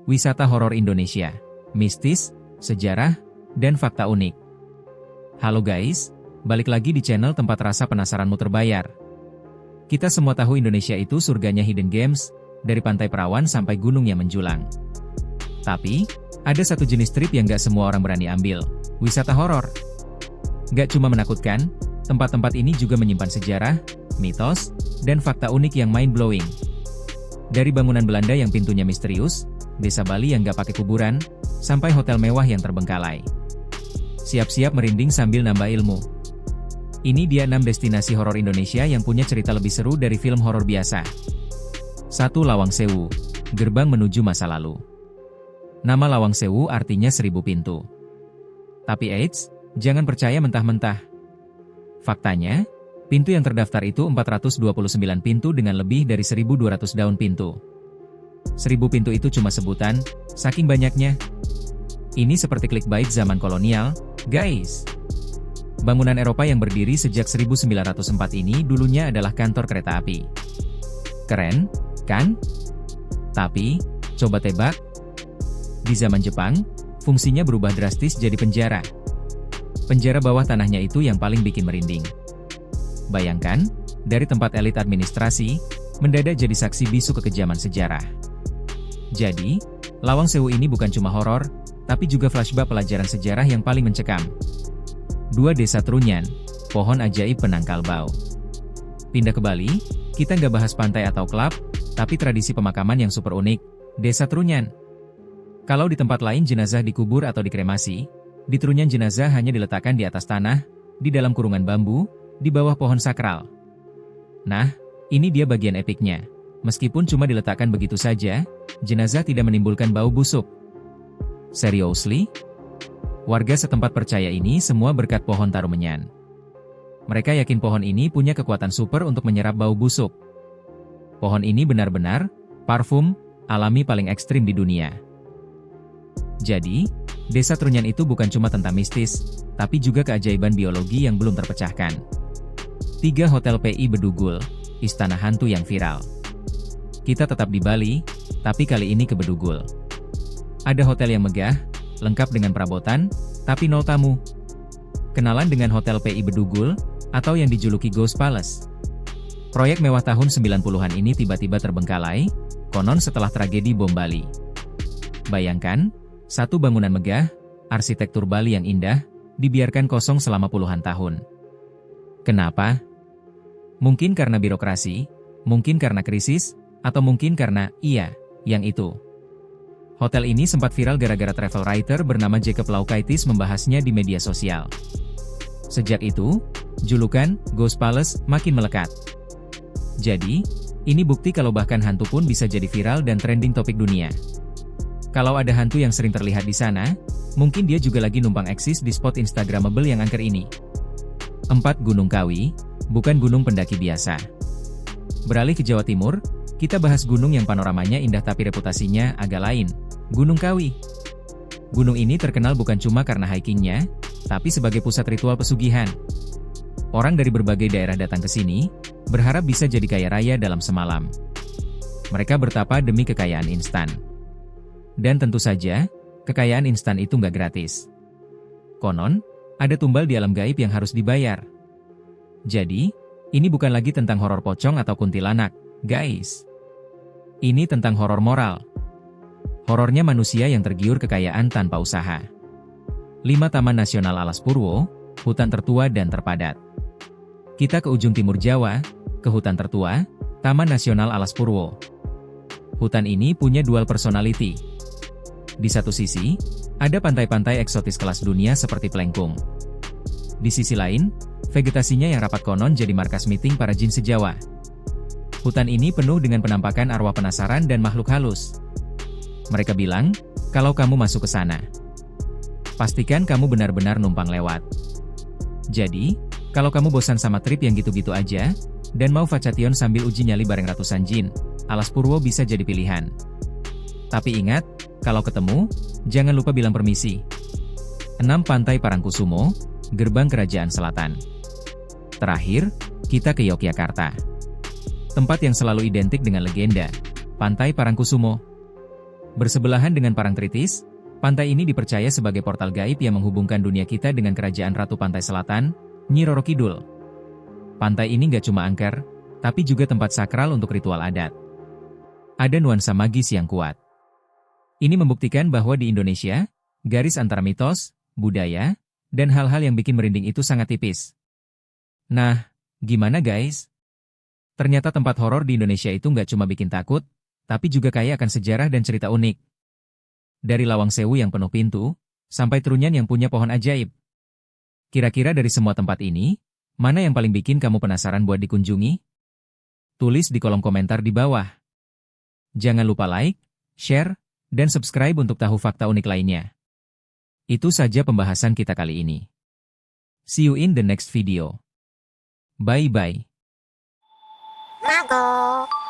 wisata horor Indonesia, mistis, sejarah, dan fakta unik. Halo guys, balik lagi di channel tempat rasa penasaranmu terbayar. Kita semua tahu Indonesia itu surganya hidden gems, dari Pantai Perawan sampai gunung yang menjulang. Tapi, ada satu jenis trip yang gak semua orang berani ambil, wisata horor. Gak cuma menakutkan, tempat-tempat ini juga menyimpan sejarah, mitos, dan fakta unik yang mind-blowing. Dari bangunan Belanda yang pintunya misterius, desa Bali yang gak pakai kuburan, sampai hotel mewah yang terbengkalai. Siap-siap merinding sambil nambah ilmu. Ini dia 6 destinasi horor Indonesia yang punya cerita lebih seru dari film horor biasa. 1. Lawang Sewu, gerbang menuju masa lalu. Nama Lawang Sewu artinya 1000 pintu. Tapi eits, jangan percaya mentah-mentah. Faktanya, pintu yang terdaftar itu 429 pintu dengan lebih dari 1200 daun pintu. 1000 pintu itu cuma sebutan, saking banyaknya. Ini seperti clickbait zaman kolonial, guys. Bangunan Eropa yang berdiri sejak 1904 ini dulunya adalah kantor kereta api. Keren, kan? Tapi, coba tebak. Di zaman Jepang, fungsinya berubah drastis jadi penjara. Penjara bawah tanahnya itu yang paling bikin merinding. Bayangkan, dari tempat elit administrasi, mendadak jadi saksi bisu kekejaman sejarah. Jadi, Lawang Sewu ini bukan cuma horor, tapi juga flashback pelajaran sejarah yang paling mencekam. 2. Desa Trunyan, pohon ajaib penangkal bau. Pindah ke Bali, kita nggak bahas pantai atau klub, tapi tradisi pemakaman yang super unik, Desa Trunyan. Kalau di tempat lain jenazah dikubur atau dikremasi, di Trunyan jenazah hanya diletakkan di atas tanah, di dalam kurungan bambu, di bawah pohon sakral. Nah, ini dia bagian epiknya. Meskipun cuma diletakkan begitu saja, jenazah tidak menimbulkan bau busuk. Seriously? Warga setempat percaya ini semua berkat pohon Tarumenyan. Mereka yakin pohon ini punya kekuatan super untuk menyerap bau busuk. Pohon ini benar-benar parfum alami paling ekstrim di dunia. Jadi, Desa Trunyan itu bukan cuma tentang mistis, tapi juga keajaiban biologi yang belum terpecahkan. 3. Hotel PI Bedugul, istana hantu yang viral. Kita tetap di Bali, tapi kali ini ke Bedugul. Ada hotel yang megah, lengkap dengan perabotan, tapi nol tamu. Kenalan dengan Hotel PI Bedugul, atau yang dijuluki Ghost Palace. Proyek mewah tahun 90-an ini tiba-tiba terbengkalai, konon setelah tragedi bom Bali. Bayangkan, satu bangunan megah, arsitektur Bali yang indah, dibiarkan kosong selama puluhan tahun. Kenapa? Mungkin karena birokrasi, mungkin karena krisis, atau mungkin karena, yang itu. Hotel ini sempat viral gara-gara travel writer bernama Jacob Laukaitis membahasnya di media sosial. Sejak itu, julukan Ghost Palace makin melekat. Jadi, ini bukti kalau bahkan hantu pun bisa jadi viral dan trending topik dunia. Kalau ada hantu yang sering terlihat di sana, mungkin dia juga lagi numpang eksis di spot instagramable yang angker ini. 4. Gunung Kawi, bukan gunung pendaki biasa. Beralih ke Jawa Timur, kita bahas gunung yang panoramanya indah tapi reputasinya agak lain, Gunung Kawi. Gunung ini terkenal bukan cuma karena hikingnya, tapi sebagai pusat ritual pesugihan. Orang dari berbagai daerah datang ke sini, berharap bisa jadi kaya raya dalam semalam. Mereka bertapa demi kekayaan instan. Dan tentu saja, kekayaan instan itu nggak gratis. Konon, ada tumbal di alam gaib yang harus dibayar. Jadi, ini bukan lagi tentang horor pocong atau kuntilanak, guys. Ini tentang horor moral. Horornya manusia yang tergiur kekayaan tanpa usaha. 5. Taman Nasional Alas Purwo, hutan tertua dan terpadat. Kita ke ujung timur Jawa, ke hutan tertua, Taman Nasional Alas Purwo. Hutan ini punya dual personality. Di satu sisi, ada pantai-pantai eksotis kelas dunia seperti Plengkung. Di sisi lain, vegetasinya yang rapat konon jadi markas meeting para jin sejawa. Hutan ini penuh dengan penampakan arwah penasaran dan makhluk halus. Mereka bilang, kalau kamu masuk ke sana, pastikan kamu benar-benar numpang lewat. Jadi, kalau kamu bosan sama trip yang gitu-gitu aja, dan mau vacation sambil uji nyali bareng ratusan jin, Alas Purwo bisa jadi pilihan. Tapi ingat, kalau ketemu, jangan lupa bilang permisi. 6. Pantai Parangkusumo, gerbang Kerajaan Selatan. Terakhir, kita ke Yogyakarta. Tempat yang selalu identik dengan legenda, Pantai Parangkusumo. Bersebelahan dengan Parangtritis, pantai ini dipercaya sebagai portal gaib yang menghubungkan dunia kita dengan kerajaan Ratu Pantai Selatan, Nyi Roro Kidul. Pantai ini gak cuma angker, tapi juga tempat sakral untuk ritual adat. Ada nuansa magis yang kuat. Ini membuktikan bahwa di Indonesia, garis antara mitos, budaya, dan hal-hal yang bikin merinding itu sangat tipis. Nah, gimana guys? Ternyata tempat horor di Indonesia itu nggak cuma bikin takut, tapi juga kaya akan sejarah dan cerita unik. Dari Lawang Sewu yang penuh pintu, sampai Trunyan yang punya pohon ajaib. Kira-kira dari semua tempat ini, mana yang paling bikin kamu penasaran buat dikunjungi? Tulis di kolom komentar di bawah. Jangan lupa like, share, dan subscribe untuk tahu fakta unik lainnya. Itu saja pembahasan kita kali ini. See you in the next video. Bye-bye. Mago.